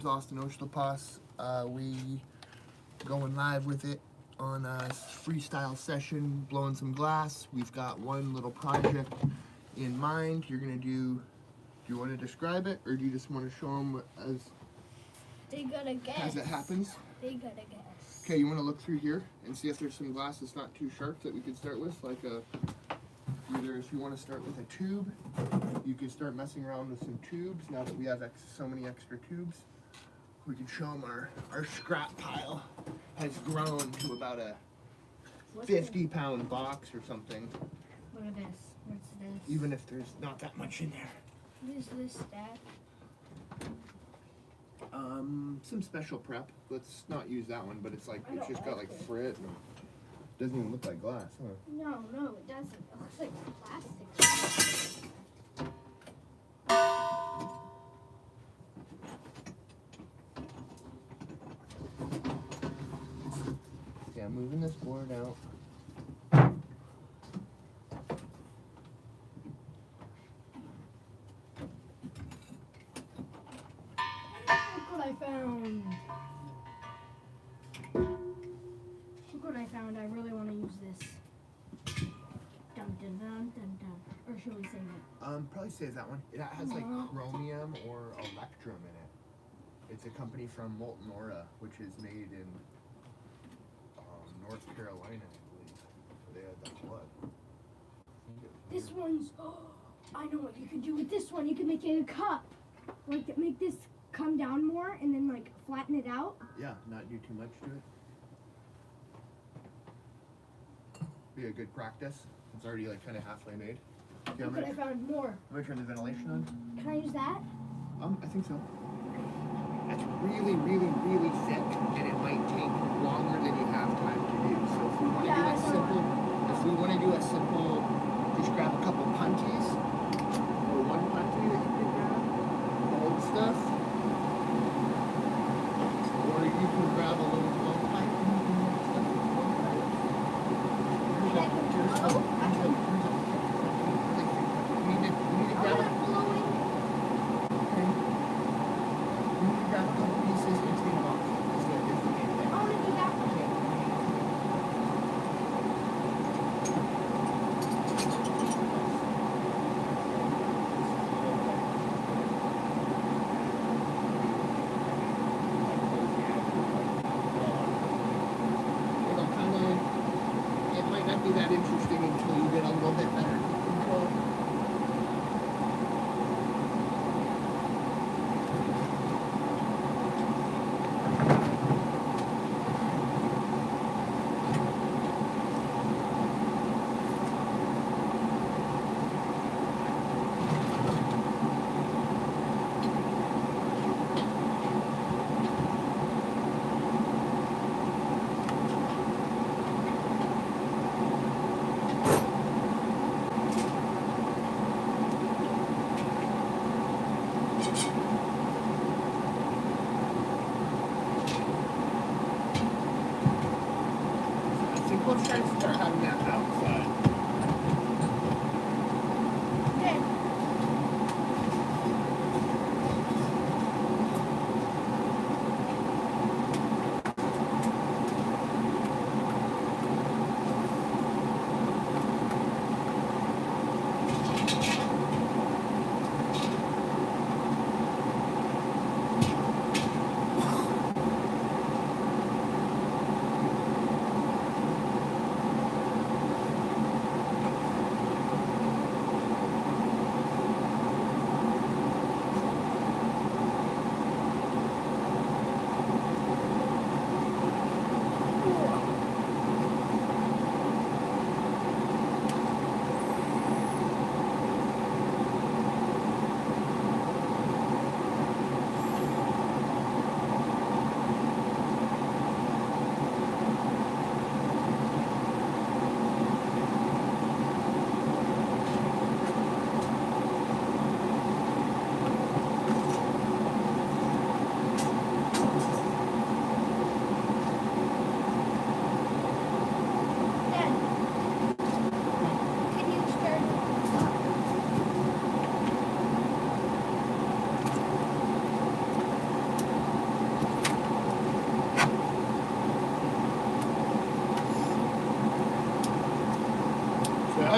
AustonOslapas. We going live with it on a freestyle session, blowing some glass. We've got one little project in mind. You're gonna do. Do you want to describe it, or do you just want to show them They gotta guess. as it happens? They gotta guess. Okay, you want to look through here and see if there's some glass that's not too sharp that we could start with, like either if you want to start with a tube, you could start messing around with some tubes. Now that we have so many extra tubes, we can show them our scrap pile has grown to about a 50-pound box or something. Look at this. What's this? Even if there's not that much in there. What is this stack? Some special prep. Let's not use that one, but it's like I it's don't just got like like it. frit and doesn't even look like glass, huh? No, it doesn't. It looks like plastic. Yeah, moving this board out. Look what I found. Look what I found. I really want to use this. Dun dun dun dun dun. Or should we save it? Probably save that one. It has like No. chromium or electrum in it. It's a company from Molten Aura, which is made in North Carolina, I believe. They had that blood. This one's. Oh, I know what you could do with this one. You could make it a cup. Like make this come down more and then like flatten it out. Yeah, not do too much to it. Be a good practice. It's already like kind of halfway made. Okay, Look what I found more. I'm gonna turn the ventilation on. Can I use that? I think so. It's really, really, really thick, and it might take longer than you have time to do. So if we want to do a simple, just grab a couple punties, or one punty that you can grab, old stuff, or you can grab a little blow pipe and you can make stuff with blow pipe. We need to grab it. Okay. You need to grab a couple pieces and take them off. Is the main thing. I want to do that one. Okay. It might not be that interesting until you get a little bit better control. I think we'll try to start having that outside. Then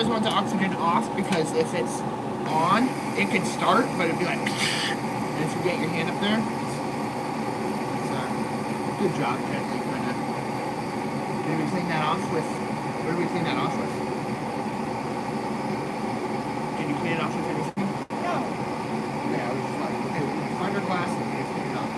always want the oxygen off because if it's on, it can start, but it'd be like, and if you get your hand up there, good job, gently kind of. Did we clean that off with? What did we clean that off with? Did you clean it off with anything? No. Yeah, it was fine. Okay, find our glass and we just clean it off.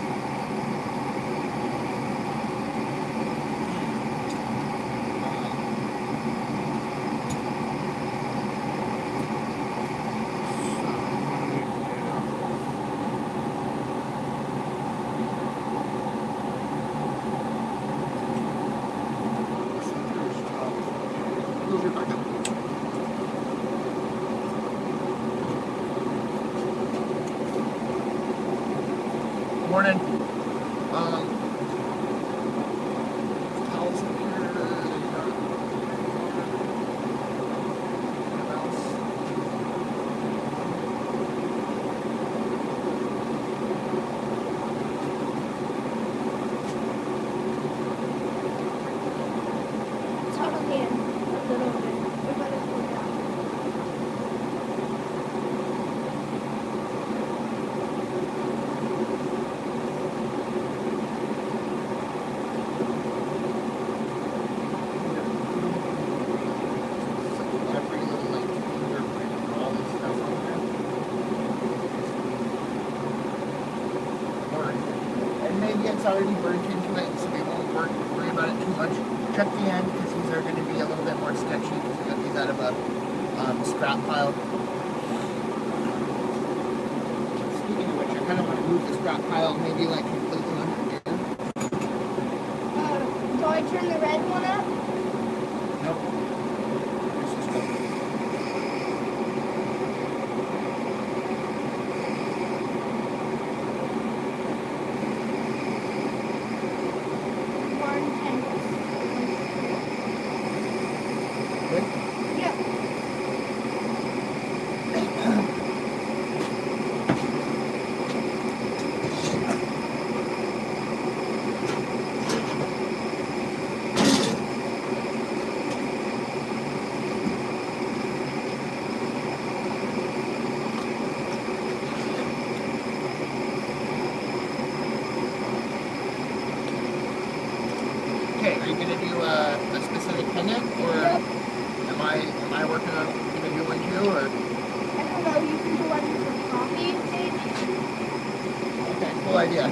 Morning. Towels in here. Tuck in a little bit. We're gonna pull it out. Every little like fingerprint and all this stuff on there. Burned. And maybe it's already burnt into it, so we won't worry about it too much. Check the end because these are going to be a little bit more sketchy because we got these out of a scrap pile. Speaking of which, I kind of want to move the scrap pile maybe like completely under here. Do I turn the red one up? Nope. This is good. One Good? Yep. Okay, are you gonna do a specific pendant, or Yep. am I working on gonna do one too, or? I don't know, you can do one for coffee, maybe? Okay, cool idea.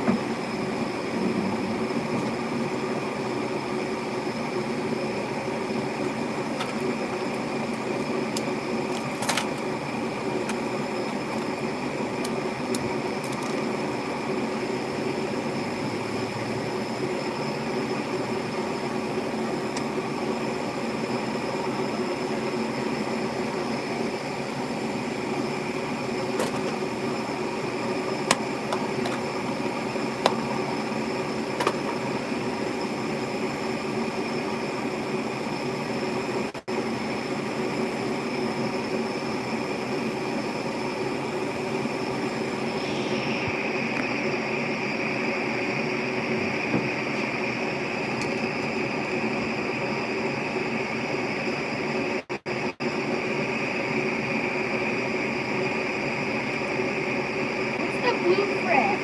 What's the blue thread?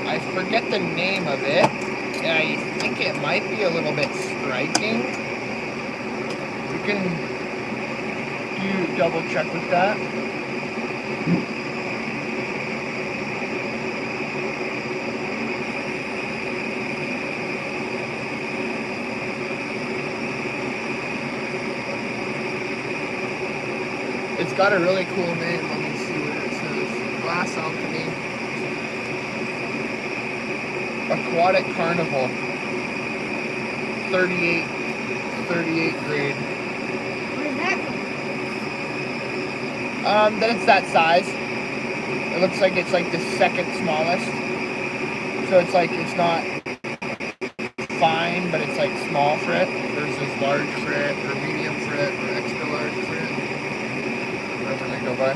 I forget the name of it, and I think it might be a little bit striking. We can do double check with that. It's got a really cool name. Let me see what it says. Glass Alchemy. Aquatic Carnival. 38 grade. What is that? Then it's that size. It looks like it's like the second smallest. So it's like, it's not fine, but it's like small frit versus large frit or medium frit or extra large frit. Whatever they go by.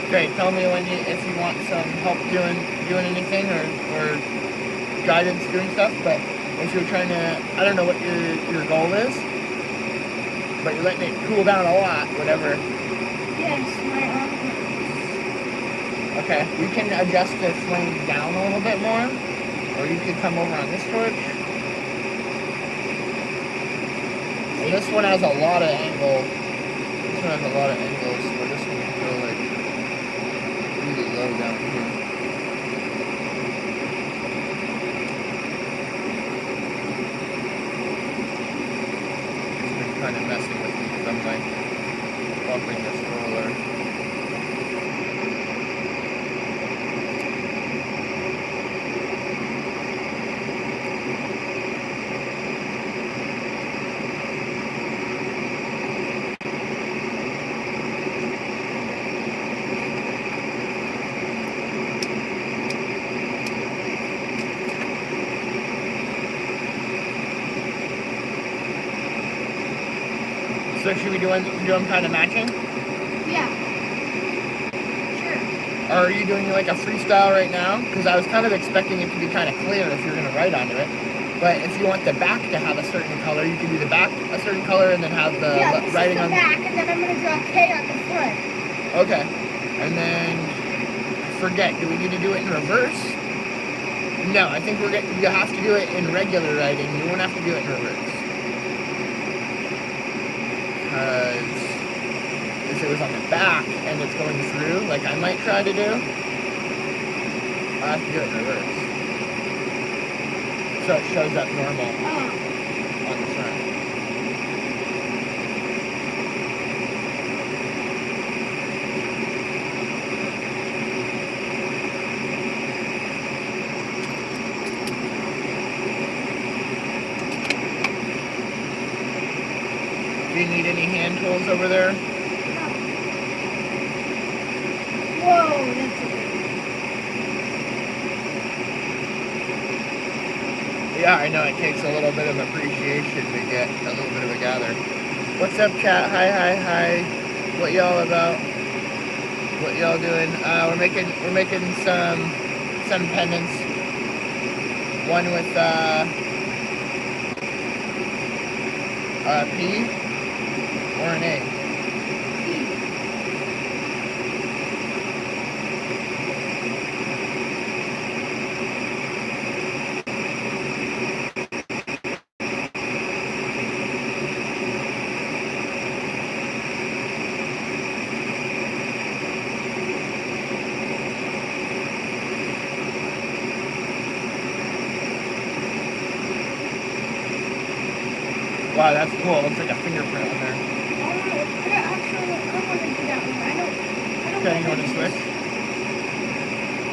Okay, tell me if you want some help doing anything or guidance doing stuff. But if you're trying to, I don't know what your goal is, but you're letting it cool down a lot, whatever. Yes, my arm hurts. Okay, we can adjust the flame down a little bit more, or you can come over on this torch. And this one has a lot of angle. This one has a lot of angles, where this one can go like really low down here. It's been kind of messing with me because I'm like bumping this roller. So should we do them kind of matching? Yeah. Sure. Or are you doing like a freestyle right now? Because I was kind of expecting it to be kind of clear if you're going to write onto it. But if you want the back to have a certain color, you can do the back a certain color and then have the writing on the back, and then I'm going to draw K on the front. Okay. And then forget, do we need to do it in reverse? No, I think you have to do it in regular writing. You won't have to do it in reverse. Because if it was on the back and it's going through, like I might try to do, I have to do it in reverse. So it shows up normal on the front. Do you need any hand tools over there? Whoa, that's it. Yeah, I know, it takes a little bit of appreciation to get a little bit of a gather. What's up, chat? Hi. What y'all about? What y'all doing? We're making some pendants. One with P or an A. Wow, that's cool. It looks like a fingerprint on there. Okay, you want to switch?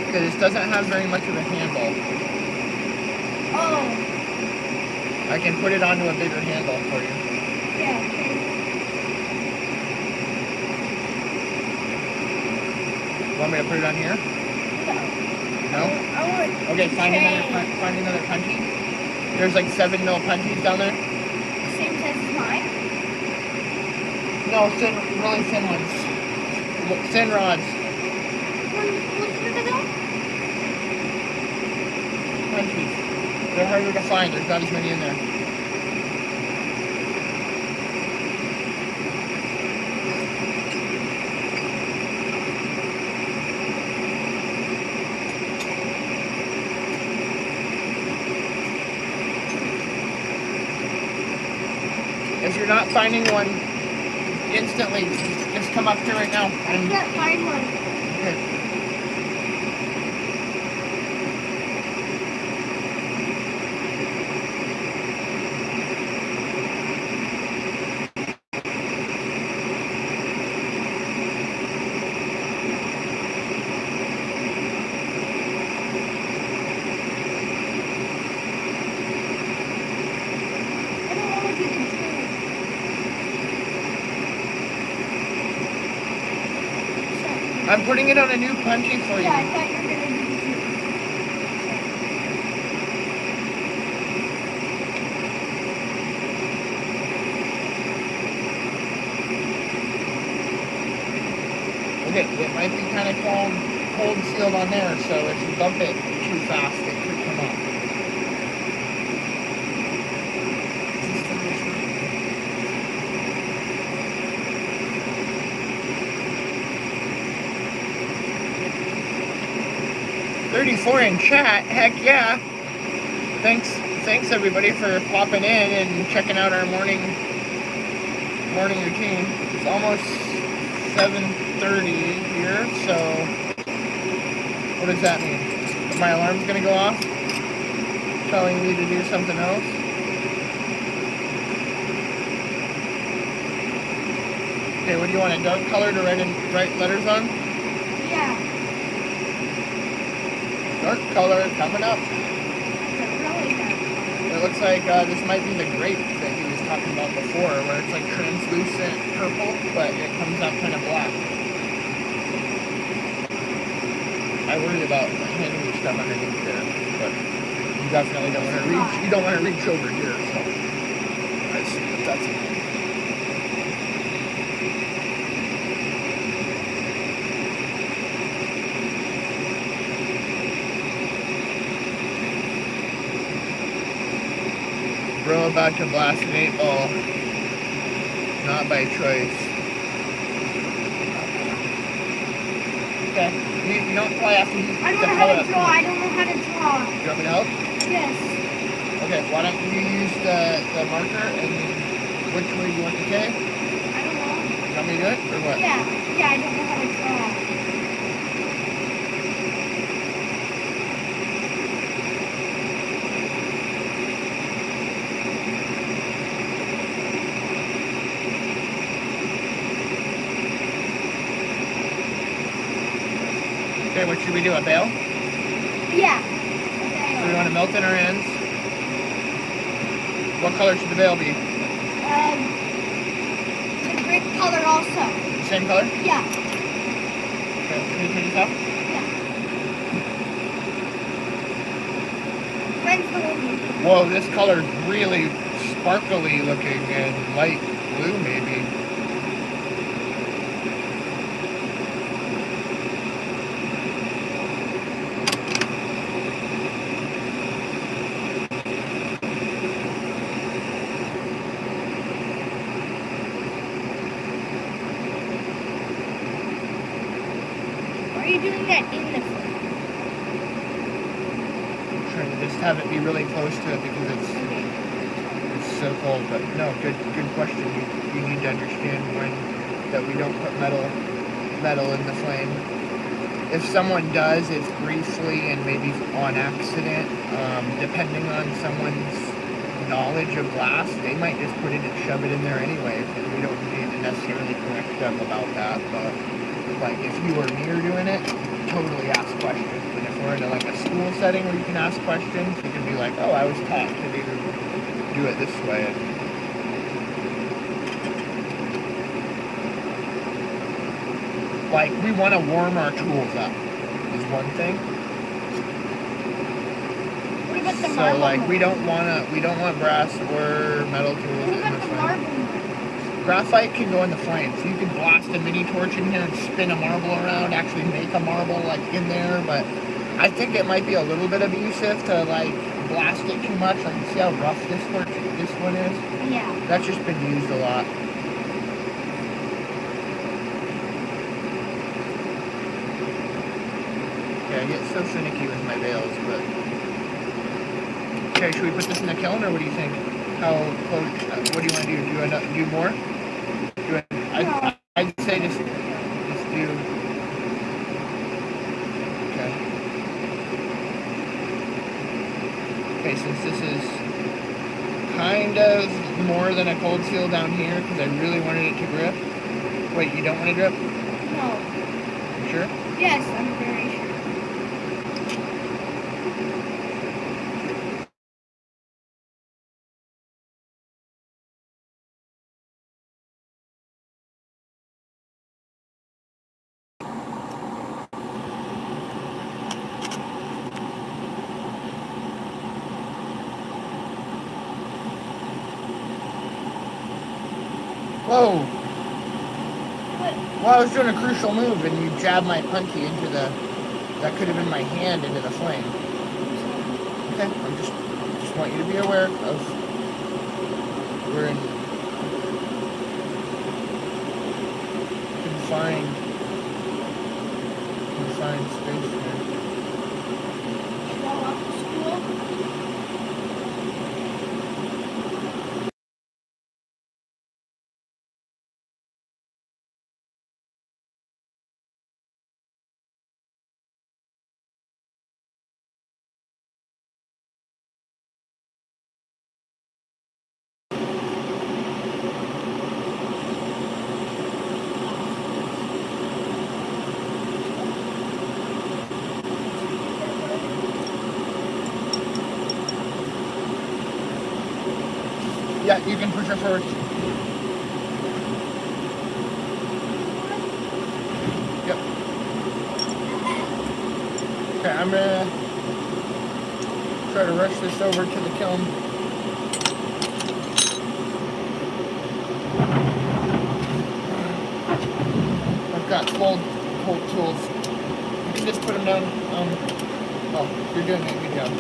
Okay, this doesn't have very much of a handle. Oh. I can put it onto a bigger handle for you. Yeah. Want me to put it on here? No? No? I want Okay, find another punchy. There's like 7 mil punchies down there. same size as mine? No, really thin ones. Thin rods. Which one are they? Punchies. They're harder to find. There's not as many in there. If you're not finding one instantly, just come up here right now. I can't find one. Okay. I don't want to do the two. I'm putting it on a new punchy for you. Yeah, I thought you were gonna do the two. it might be kind of cold sealed on there, so if you bump it too fast, it could come off. 34 in chat, heck yeah. Thanks everybody for popping in and checking out our morning routine. It's almost 7:30 here, so what does that mean? My alarm's gonna go off, telling me to do something else. Okay, what do you want, a dark color to write letters on? Yeah. Dark color coming up. It's a really dark color. It looks like this might be the grape that he was talking about before, where it's like translucent purple, but it comes out kind of black. I worry about handling stuff underneath there, but you definitely don't want to reach. You don't want to reach over here, so I see if that's it. Bro about to blast an 8-ball. Not by choice. Okay. You don't probably have to use I don't know how to draw. I don't know how to draw. You want me to help? Yes. Okay, why don't you use the marker and which way you want the K? I don't know. You want me to do it or what? Yeah, I don't know how to draw. Okay, what should we do, a bail? Yeah. So we want to melt in our ends. What color should the bail be? The grape color also. The same color? Yeah. Okay, can you turn this off? Yeah. When's the movie? Whoa, this color is really sparkly looking and light blue maybe. Are you doing that in the frame? I'm trying to just have it be really close to it because it's so cold. But no, good question. You need to understand that we don't put metal in the flame. If someone does, it's briefly and maybe on accident. Depending on someone's knowledge of glass, they might just put it and shove it in there anyway. And we don't need to necessarily correct them about that. But like if you or me are doing it, totally ask questions. And if we're in like a school setting where you can ask questions, you can be like, oh, I was taught to do it this way. Like we want to warm our tools up is one thing. What about the So marble like one? we don't want brass or metal tools What in about the the flame. marble one? Graphite can go in the flame, so you can blast a mini torch in here and spin a marble around, actually make a marble like in there, but I think it might be a little bit abusive to like blast it too much. Like you see how rough this one is? Yeah. That's just been used a lot. Okay, I get so finicky with my veils, but okay, should we put this in the kiln or what do you think? How close? What do you want to do? Do you want to do more? I'd say just do. Okay. Okay, since this is kind of more than a cold seal down here, because I really wanted it to grip. Wait, you don't want to grip? No. You sure? Yes, I'm very sure. Whoa! Well, I was doing a crucial move, and you jabbed my punky into the. That could have been my hand into the flame. Okay, just want you to be aware of. We're in confined space here. While after school. Yeah, you can push her forward. Yep. Okay, I'm gonna try to rush this over to the kiln. I've got cold tools. You can just put them down. Oh, you're doing a good job.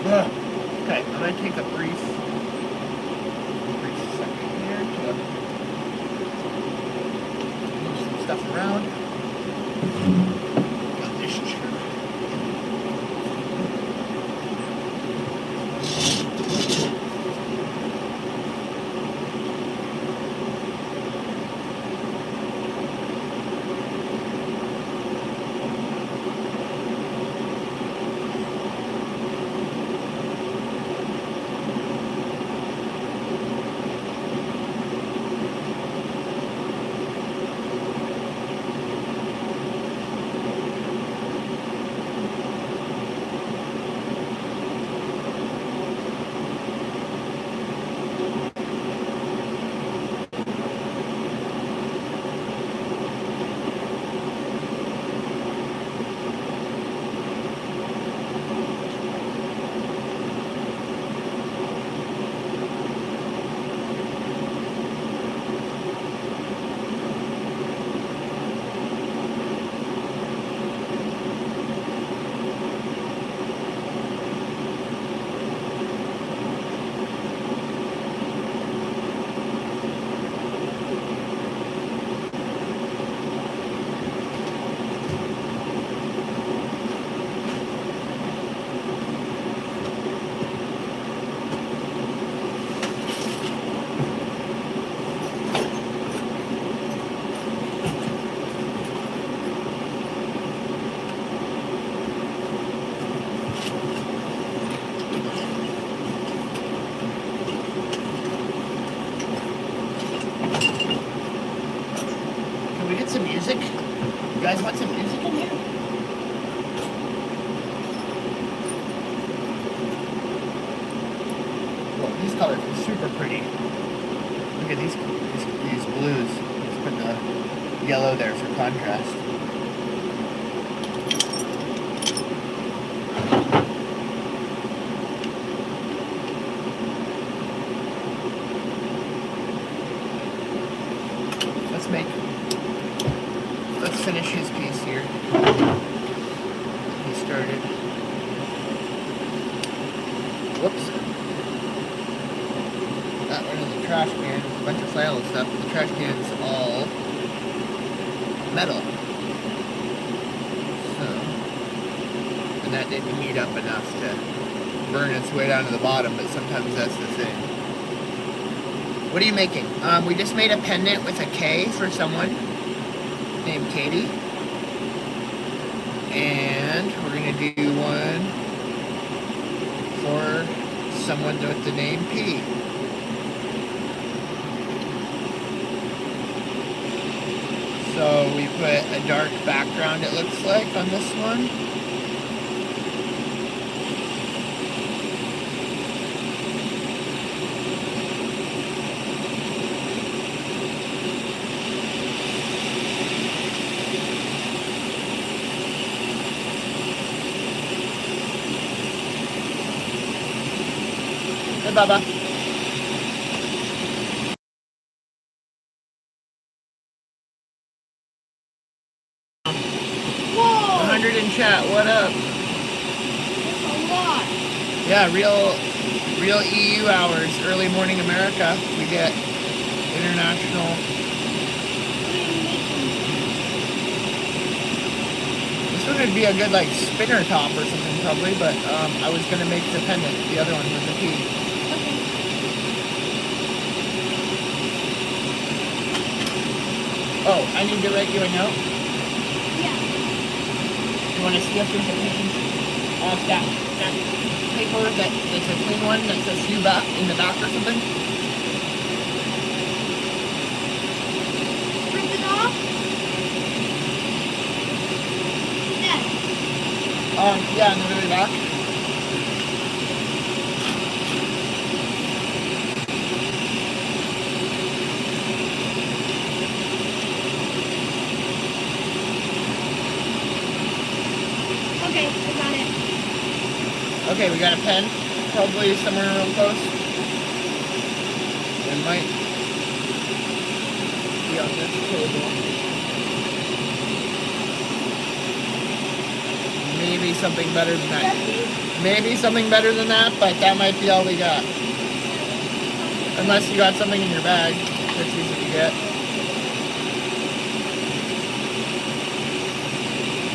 Okay, I'm gonna take a brief second here to move some stuff around. Got this chair. Can we get some music? You guys want some music in here? Well, these colors are super pretty. Look at these blues. Let's put the yellow there for contrast. Let's finish his piece here. He started. Whoops. That one in the trash can. There's a bunch of flannel and stuff. The trash can's all metal. So, and that didn't heat up enough to burn its way down to the bottom, but sometimes that's the thing. What are you making? We just made a pendant with a K for someone named Katie. And we're gonna do one for someone with the name P. So we put a dark background, it looks like, on this one. Hey, Bubba. Whoa! 100 in chat, what up? That's a lot. Yeah, real EU hours, early morning America. We get international. This one would be a good like spinner top or something probably, but I was gonna make the pendant. The other one was the P. Okay. Oh, I need to write you a note. Yeah. You want to see if there's a clean that paper that's a clean one that says you back in the back or something? Print it off? Yeah. Yeah, in the very back. Okay, I got it. Okay, we got a pen, probably somewhere real close. It might be on this table. Maybe something better than that. Maybe something better than that, but that might be all we got. Unless you got something in your bag, that's easy to get.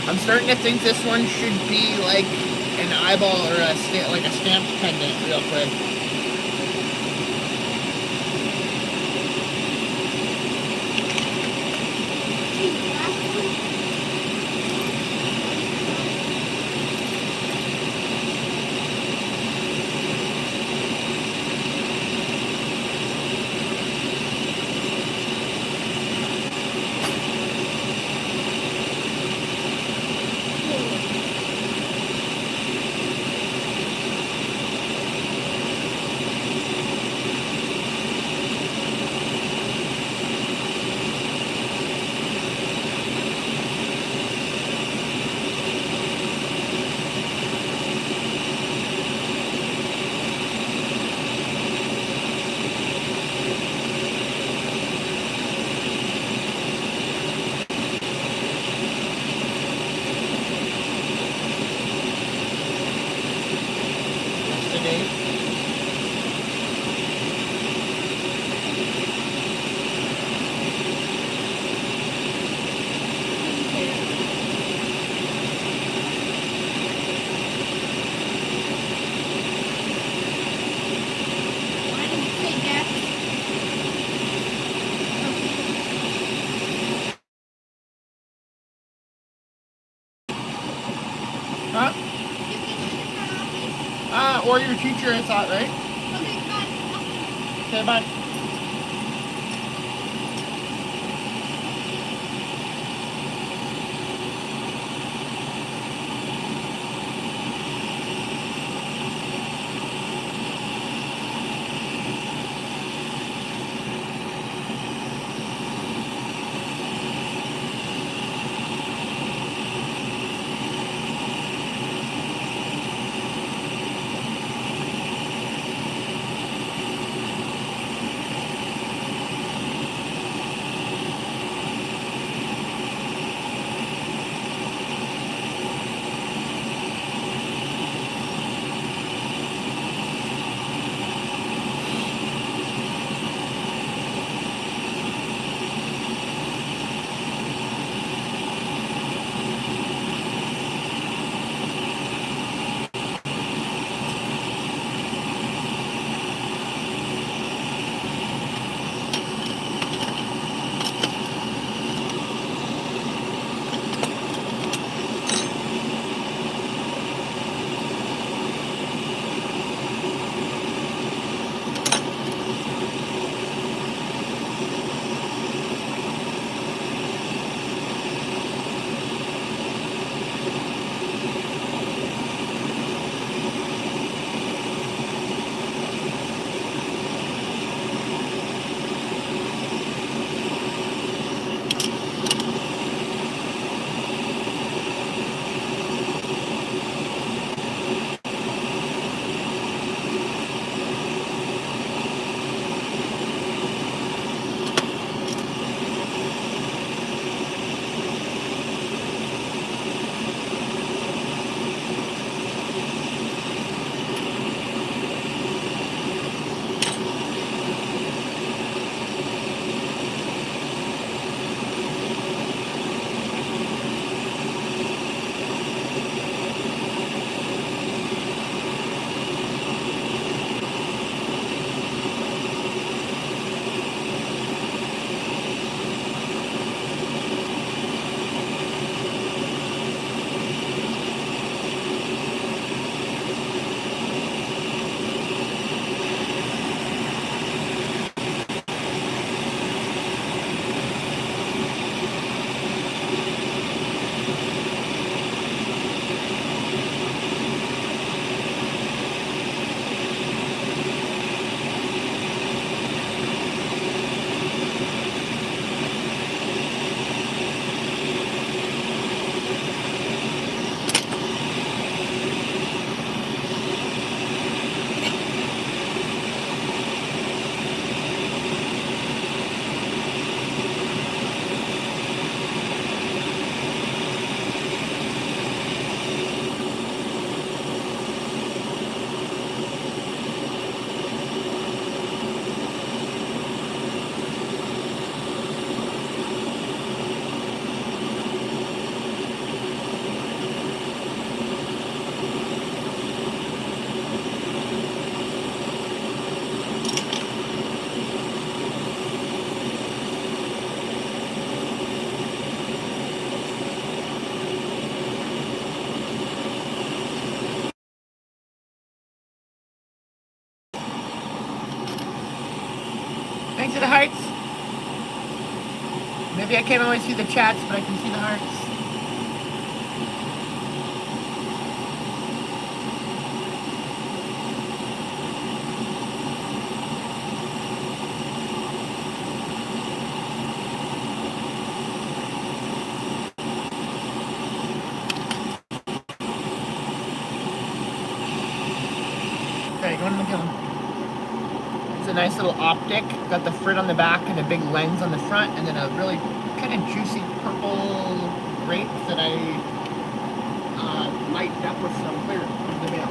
I'm starting to think this one should be like an eyeball or like a stamped pendant real quick. Huh? Or your teacher, I thought, right? Okay, bye. the hearts? Maybe I can't always see the chats, but I can see the hearts. Okay, going to the kiln. It's a nice little optic. Got the frit on the back and a big lens on the front, and then a really kind of juicy purple grape that I lightened up with some clear from the mail.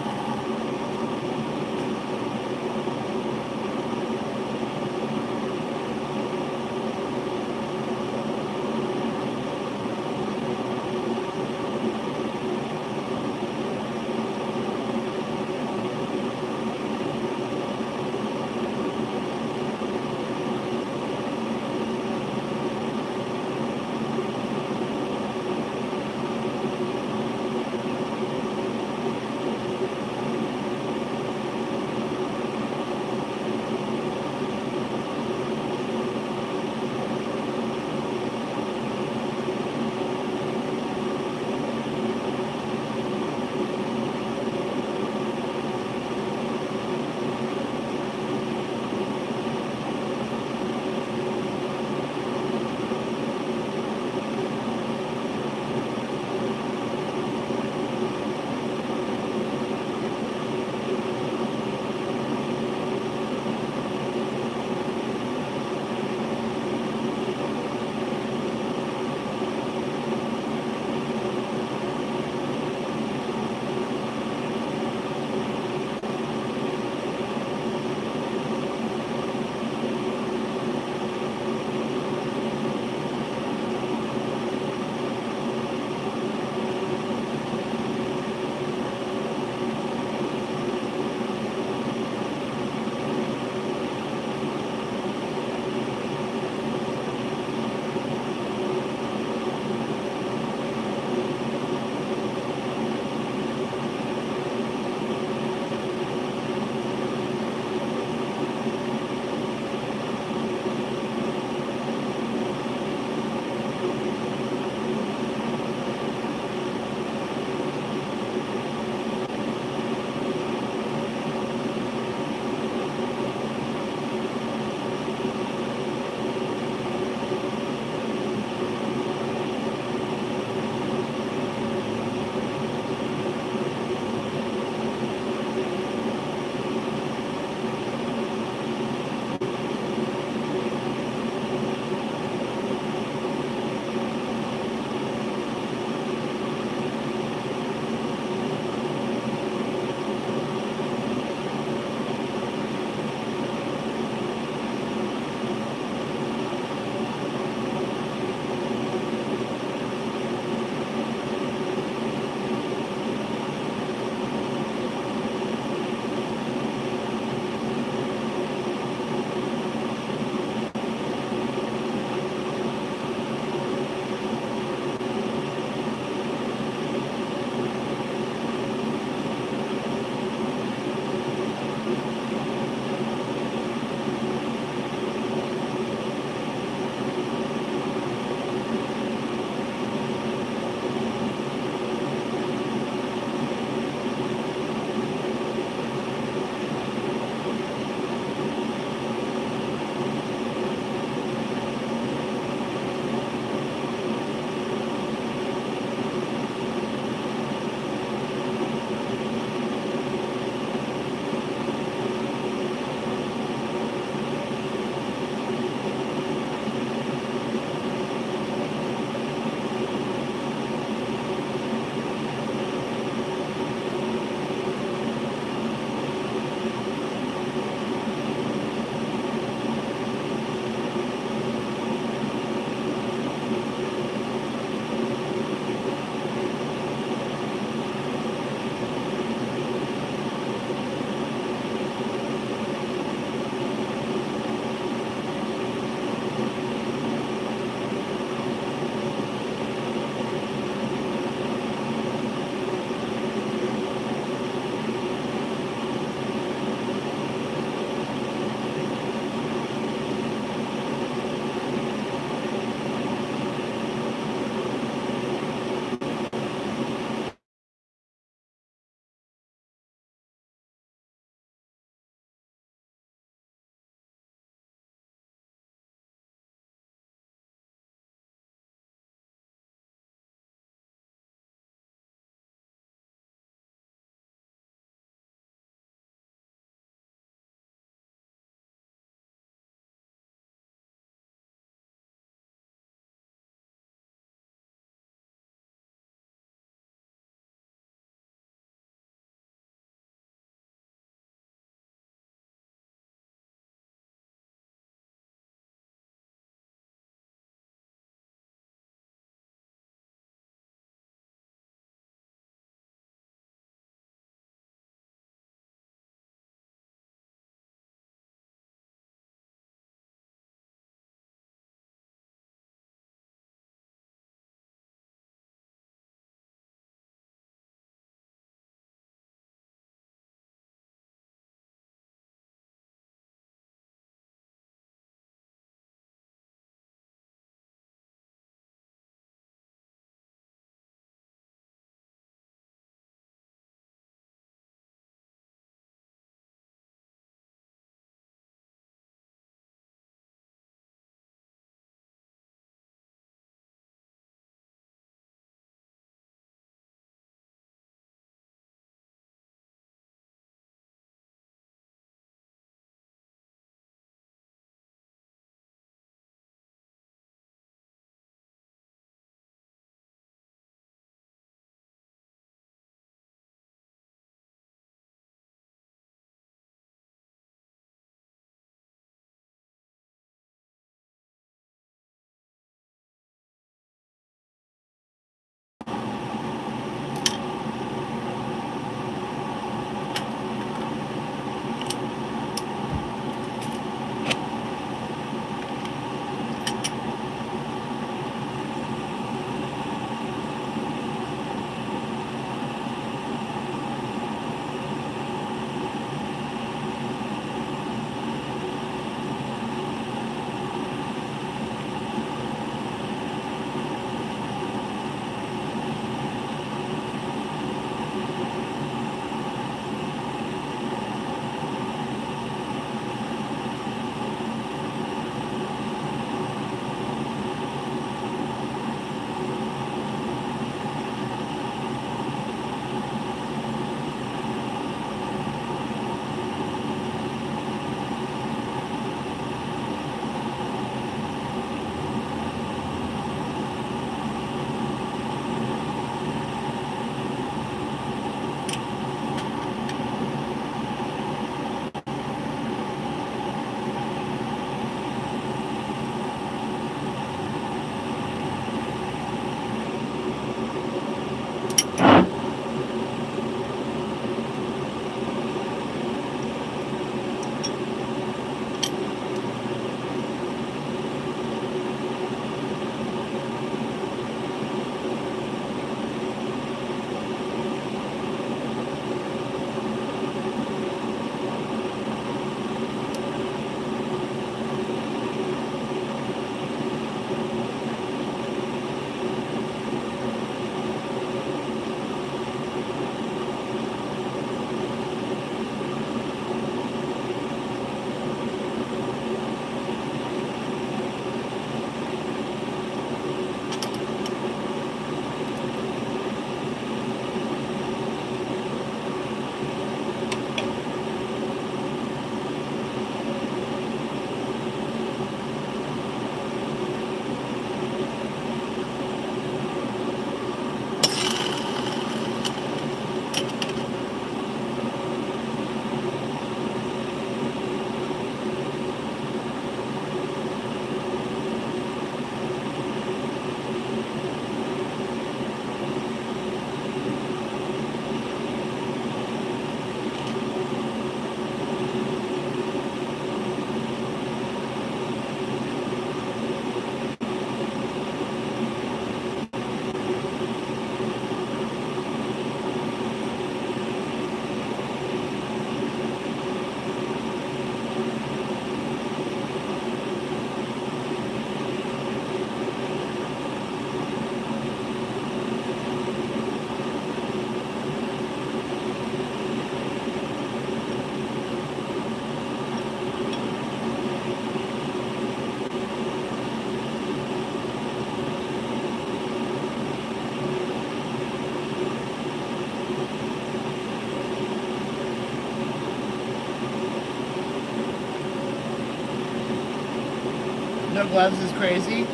gloves is crazy.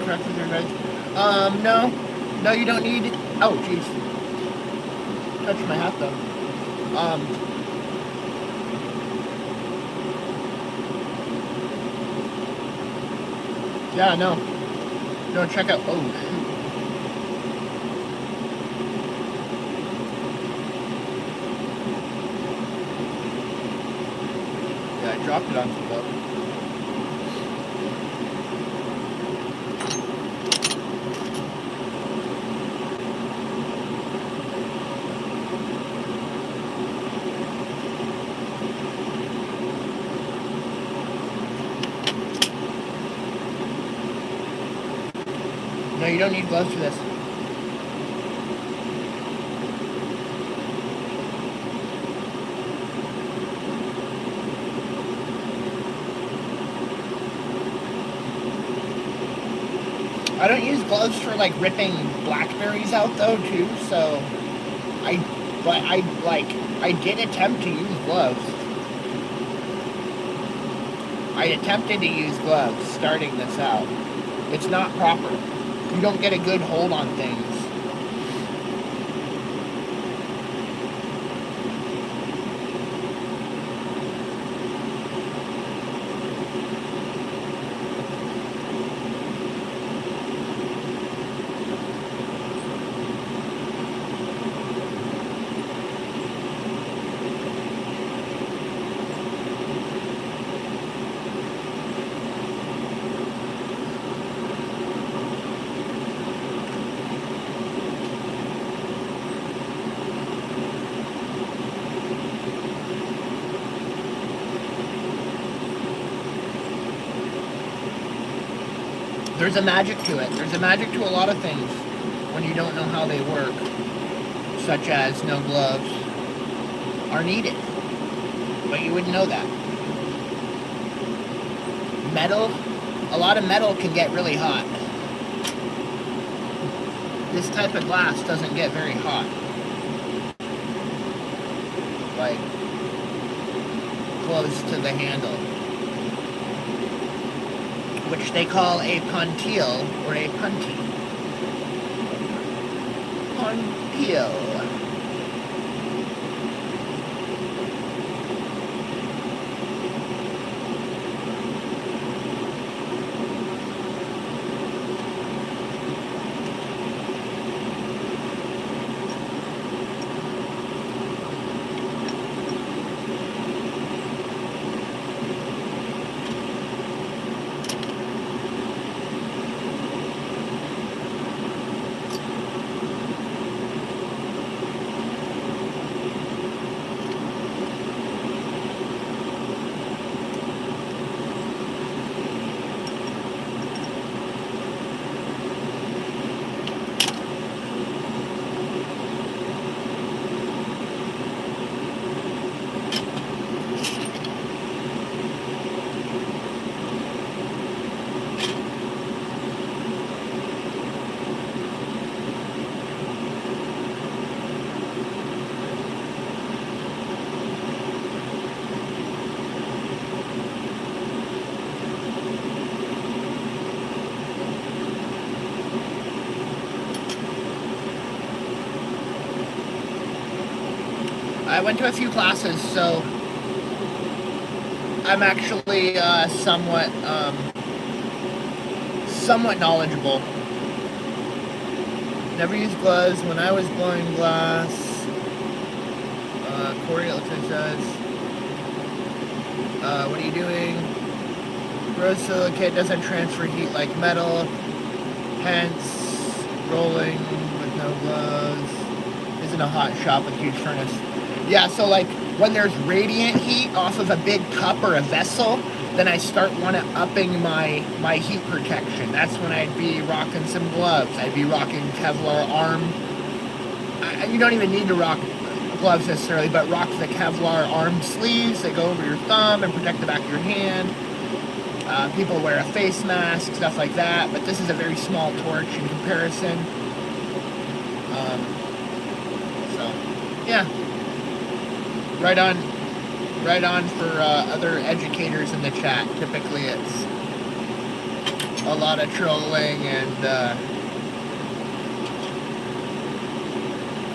Correct with your guys. No, you don't need. Oh, jeez. Touched my hat though. Yeah, no. No, check out. Oh, shoot. Yeah, I dropped it onto the boat. No, you don't need gloves for this. I don't use gloves for like ripping blackberries out though too, so I did attempt to use gloves. I attempted to use gloves starting this out. It's not proper. You don't get a good hold on things. There's a magic to it. There's a magic to a lot of things when you don't know how they work, such as no gloves are needed. But you wouldn't know that. Metal, a lot of metal can get really hot. This type of glass doesn't get very hot. Like, close to the handle, which they call a punteel or a punty. Punteel. I went to a few classes, so I'm actually somewhat knowledgeable. Never used gloves when I was blowing glass. Corey says, what are you doing? Rose silicate doesn't transfer heat like metal, hence rolling with no gloves. Isn't a hot shop with huge furnace. Yeah, so like when there's radiant heat off of a big cup or a vessel, then I start upping my heat protection. That's when I'd be rocking some gloves. I'd be rocking Kevlar arm. You don't even need to rock gloves necessarily, but rock the Kevlar arm sleeves that go over your thumb and protect the back of your hand. People wear a face mask, stuff like that, but this is a very small torch in comparison. So, yeah. Right on right on for other educators in the chat. Typically it's a lot of trolling and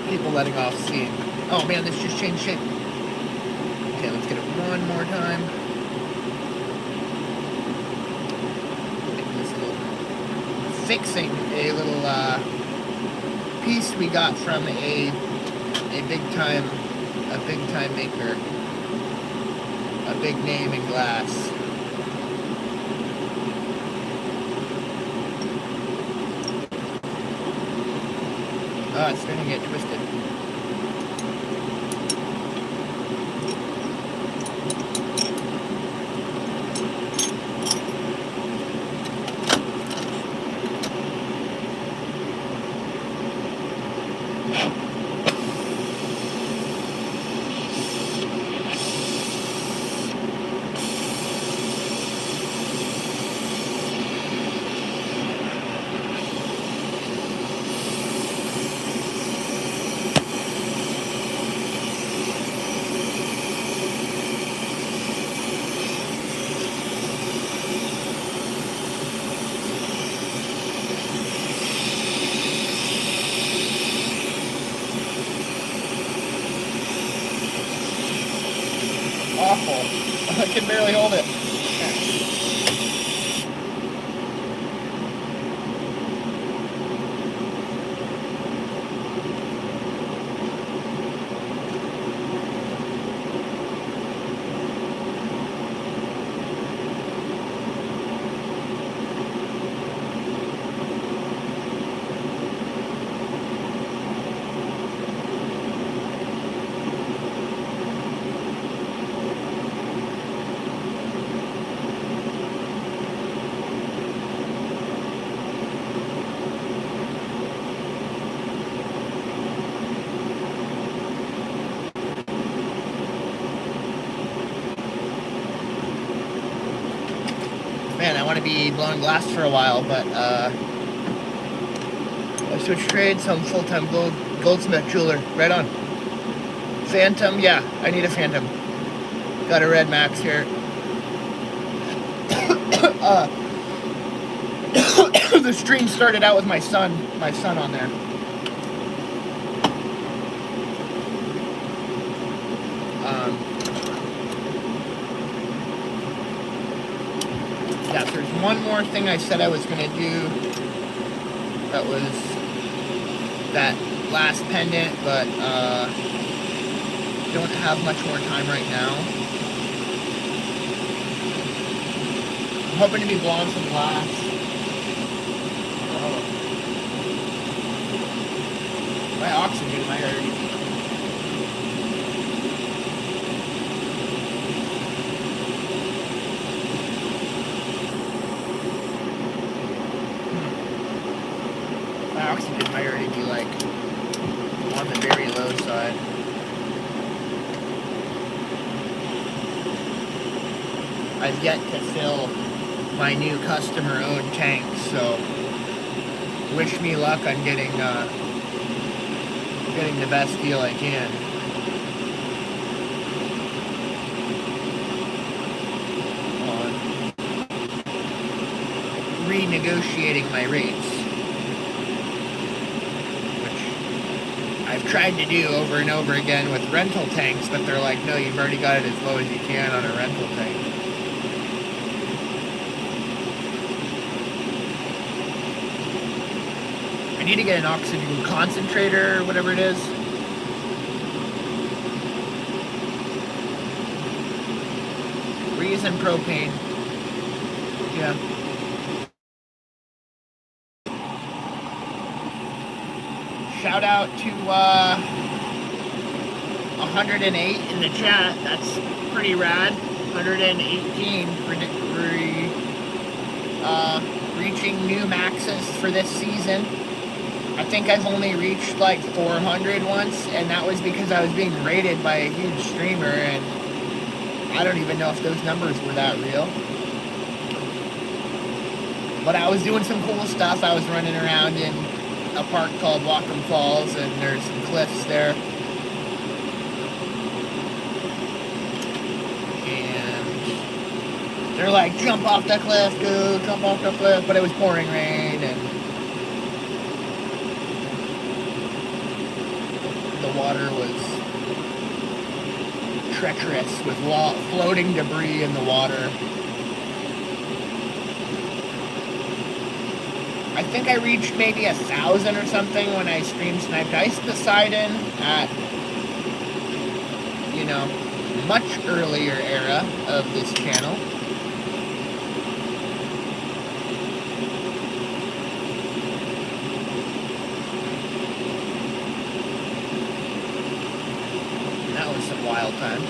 people letting off steam. Oh man, this just changed shape. Okay, let's get it one more time. This little fixing a little piece we got from a big time maker, a big name in glass. Oh, it's starting to get twisted. Awful. I can barely hold it. Man, I want to be blowing glass for a while, but I switched trades, so I'm full-time goldsmith jeweler. Right on. Phantom, yeah, I need a Phantom. Got a red Max here. The stream started out with my son on there. Yeah, there's one more thing I said I was going to do. That was that last pendant, but don't have much more time right now. I'm hoping to be blowing some glass. My oxygen might already be. Oxygen might already be like on the very low side. I've yet to fill my new customer-owned tank, so wish me luck on getting the best deal I can. On renegotiating my rates. I've tried to do over and over again with rental tanks, but they're like, no, you've already got it as low as you can on a rental tank. I need to get an oxygen concentrator, whatever it is. We're using propane. Yeah. Shout out to 108 in the chat. That's pretty rad. 118 reaching new maxes for this season. I think I've only reached like 400 once, and that was because I was being rated by a huge streamer, and I don't even know if those numbers were that real. But I was doing some cool stuff. I was running around in a park called Whatcom Falls, and there's some cliffs there. They're like, jump off the cliff, dude, jump off the cliff. But it was pouring rain, and the water was treacherous with floating debris in the water. I think I reached maybe 1,000 or something when I stream sniped Ice Poseidon at, you know, much earlier era of this channel. That was some wild times.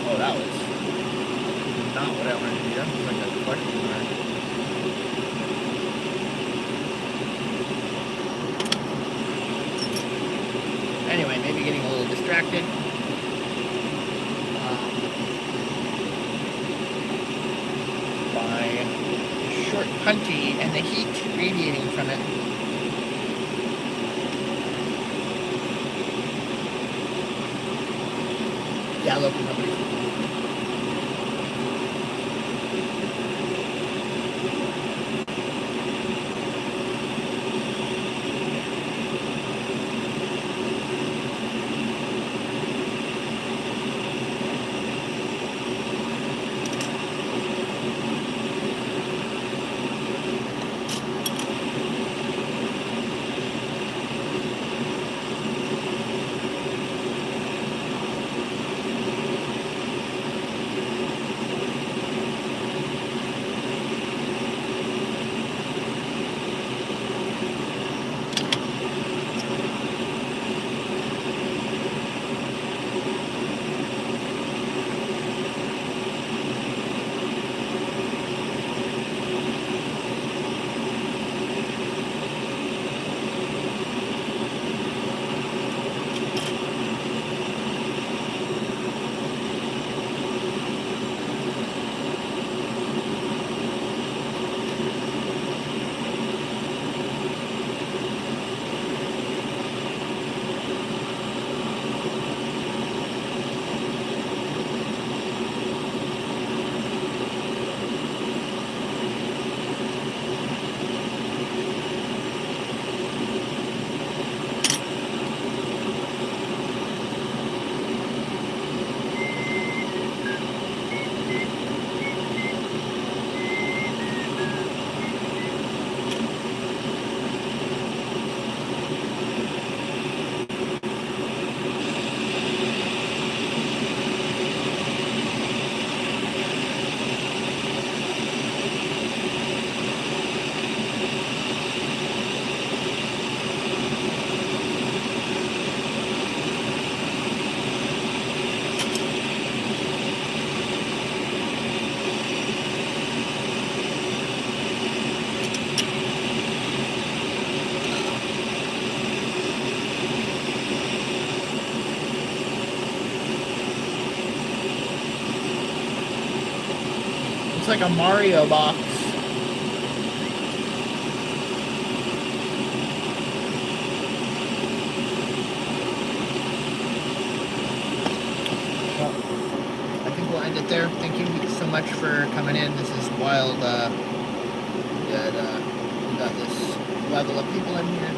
Oh, that was not what I wanted to do. That was like a question mark. Anyway, maybe getting a little distracted. By short punty and the heat radiating from it. Yeah, local companies. It's like a Mario box. Well, I think we'll end it there. Thank you so much for coming in. This is wild. That we got this level of people in here.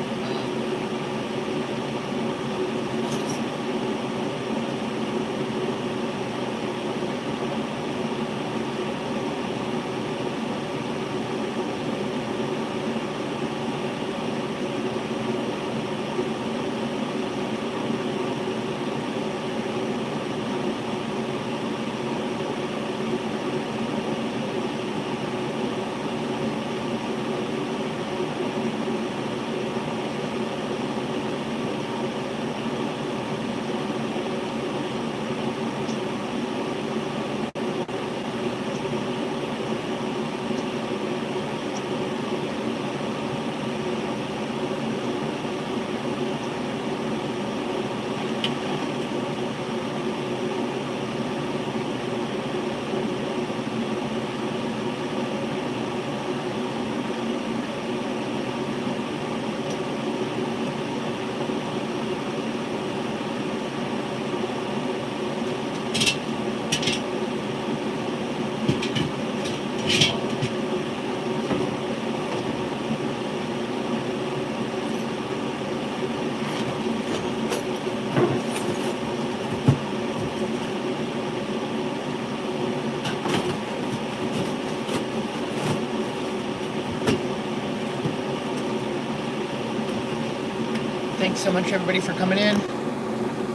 thanks so much, everybody, for coming in.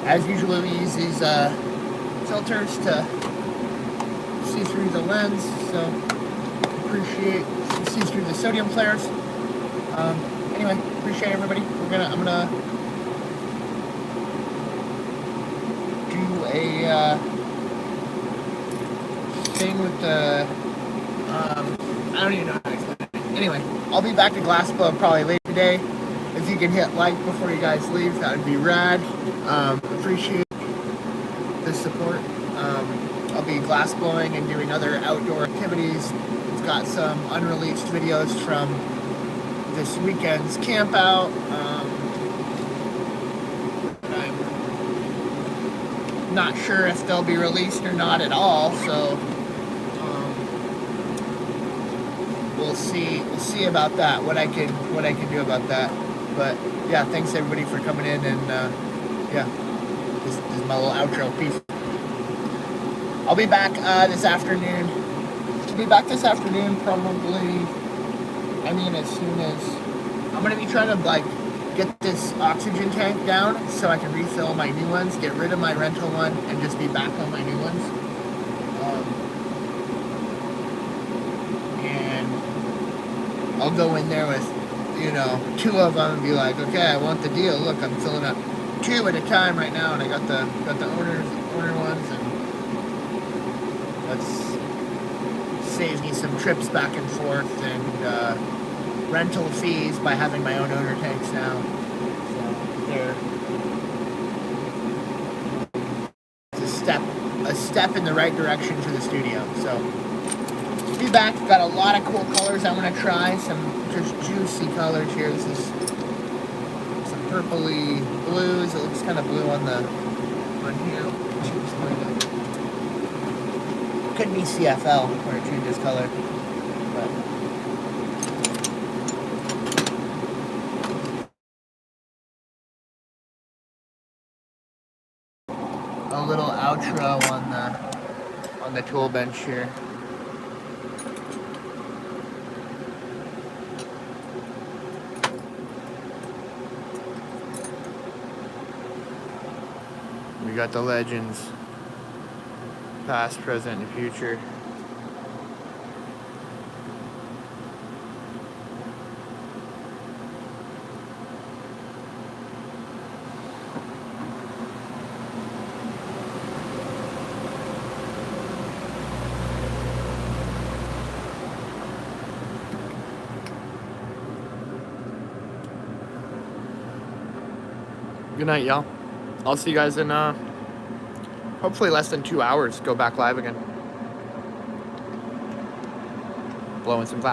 As usual, we use these filters to see through the lens, so appreciate see through the sodium flares. Anyway, appreciate everybody. I'm gonna do a thing with the I don't even know how to explain it. Anyway, I'll be back to Glassblow probably later today. If you can hit like before you guys leave, that would be rad. Appreciate the support. I'll be glass blowing and doing other outdoor activities. I've got some unreleased videos from this weekend's camp out. I'm not sure if they'll be released or not at all, so we'll see about that, what I can do about that. But yeah, thanks everybody for coming in, and yeah, this is my little outro. Peace. I'll be back this afternoon. Probably. I mean, as soon as I'm gonna be trying to like get this oxygen tank down so I can refill my new ones, get rid of my rental one, and just be back on my new ones. And I'll go in there with, you know, 2 of them and be like, okay, I want the deal. Look, I'm filling up 2 at a time right now, and I got the owner ones, and that's saves me some trips back and forth and rental fees by having my own owner tanks now. So they're a step in the right direction for the studio. So be back. Got a lot of cool colors I want to try. Some just juicy colors here. This is some purpley blues. It looks kind of blue on here. Could be CFL where it changes color. But a little outro on the tool bench here. We got the legends, past, present, and future. Good night, y'all. I'll see you guys in hopefully less than 2 hours. Go back live again. Blowing some glass.